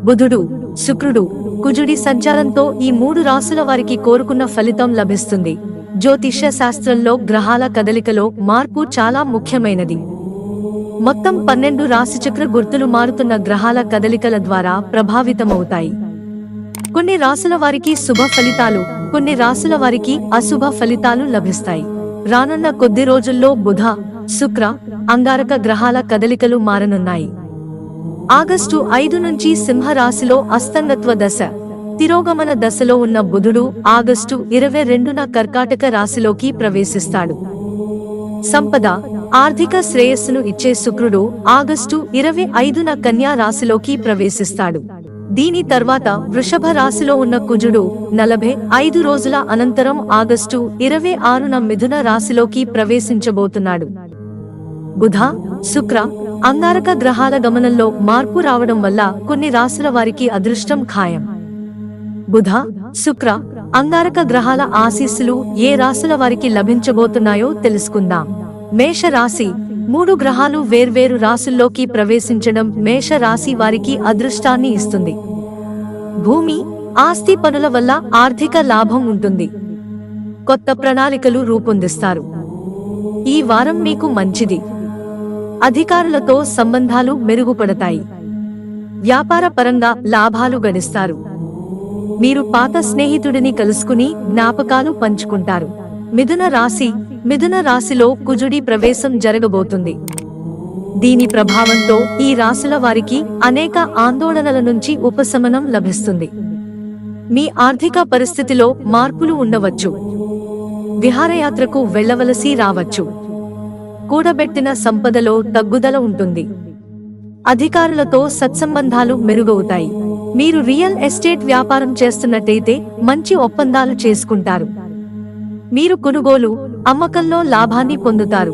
బుధుడు, శుక్రుడు, కుజుడి సంచారంతో ఈ 3 రాశుల వారికి కోరుకున్న ఫలితం లభిస్తుంది. జ్యోతిష్య శాస్త్రంలో గ్రహాల కదలికలో మార్పు చాలా ముఖ్యమైనది. మొత్తం 12 రాశిచక్ర గుర్తులు మారుతున్న గ్రహాల కదలికల ద్వారా ప్రభావితమవుతాయి. కొన్ని రాశుల వారికి శుభ ఫలితాలు, కొన్ని రాశుల వారికి అశుభ ఫలితాలు లభిస్తాయి. రానున్న కొద్ది రోజుల్లో బుధ, శుక్ర, అంగారక గ్రహాల కదలికలు మారనున్నాయి. ఆగస్టు 5 నుంచి సింహ రాశిలో అస్తంగత్వ దశ, తిరోగమన దశలో ఉన్న బుధుడు ఆగస్టు 22న కర్కాటక రాశిలోకి ప్రవేశిస్తాడు. సంపద, ఆర్థిక శ్రేయస్సును ఇచ్చే శుక్రుడు ఆగస్టు 25న కన్యా రాశిలోకి ప్రవేశిస్తాడు. దీని తర్వాత వృషభ రాశిలో ఉన్న కుజుడు 45 రోజుల అనంతరం ఆగస్టు 26న మిథున రాశిలోకి ప్రవేశించబోతున్నాడు. బుధ, శుక్ర, అంగారక గ్రహాల గమనంలో మార్పు రావడం వల్ల కొన్ని రాశుల వారికి అదృష్టం ఖాయం. బుధ, శుక్ర, అంగారక గ్రహాల ఆశీస్సులు ఏ రాశుల వారికి లభించబోతున్నాయో తెలుసుకుందాం. మేష రాశి. 3 గ్రహాలు వేర్వేరు రాశుల్లోకి ప్రవేశించడం మేష రాశి వారికి అదృష్టాన్ని ఇస్తుంది. భూమి, ఆస్తి పనుల వల్ల ఆర్థిక లాభం ఉంటుంది. కొత్త ప్రణాళికలు రూపొందిస్తారు. ఈ వారం మీకు మంచిది. అధికారులతో సంబంధాలు మెరుగుపడతాయి. వ్యాపార పరంగా లాభాలు గడిస్తారు. మీరు పాత స్నేహితుడిని కలుసుకుని జ్ఞాపకాలు పంచుకుంటారు. మిథున రాశి. మిథున రాశిలో కుజుడి ప్రవేశం జరగబోతుంది. దీని ప్రభావంతో ఈ రాశుల వారికి అనేక ఆందోళనల నుంచి ఉపశమనం లభిస్తుంది. మీ ఆర్థిక పరిస్థితిలో మార్పులు ఉండవచ్చు. విహారయాత్రకు వెళ్లవలసి రావచ్చు. కూడబెట్టిన సంపదలో తగ్గుదల ఉంటుంది. అధికారులతో సత్సంబంధాలు మెరుగవుతాయి. మీరు రియల్ ఎస్టేట్ వ్యాపారం చేస్తున్నట్టయితే మంచి ఒప్పందాలు చేసుకుంటారు. మీరు కొనుగోలు, అమ్మకంలో లాభాన్ని పొందుతారు.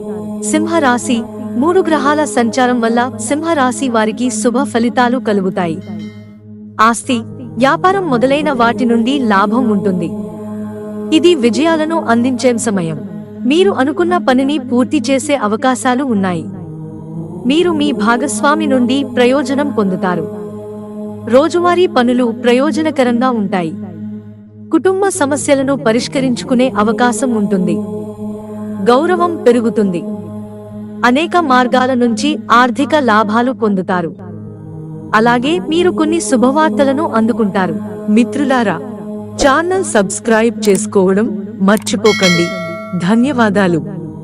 సింహరాశి. 3 గ్రహాల సంచారం వల్ల సింహరాశి వారికి శుభ ఫలితాలు కలుగుతాయి. ఆస్తి, వ్యాపారం మొదలైన వాటి నుండి లాభం ఉంటుంది. ఇది విజయాలను అందించే సమయం. మీరు అనుకున్న పనిని పూర్తి చేసే అవకాశాలు ఉన్నాయి. మీరు మీ భాగస్వామి నుండి ప్రయోజనం పొందుతారు. రోజువారీ పనులు ప్రయోజనకరంగా ఉంటాయి. కుటుంబ సమస్యలను పరిష్కరించుకునే అవకాశం ఉంటుంది. గౌరవం పెరుగుతుంది. అనేక మార్గాల నుంచి ఆర్థిక లాభాలు పొందుతారు. అలాగే మీరు కొన్ని శుభవార్తలను అందుకుంటారు. మిత్రులారా, ఛానల్ సబ్స్క్రైబ్ చేసుకోవడం మర్చిపోకండి. ధన్యవాదాలు.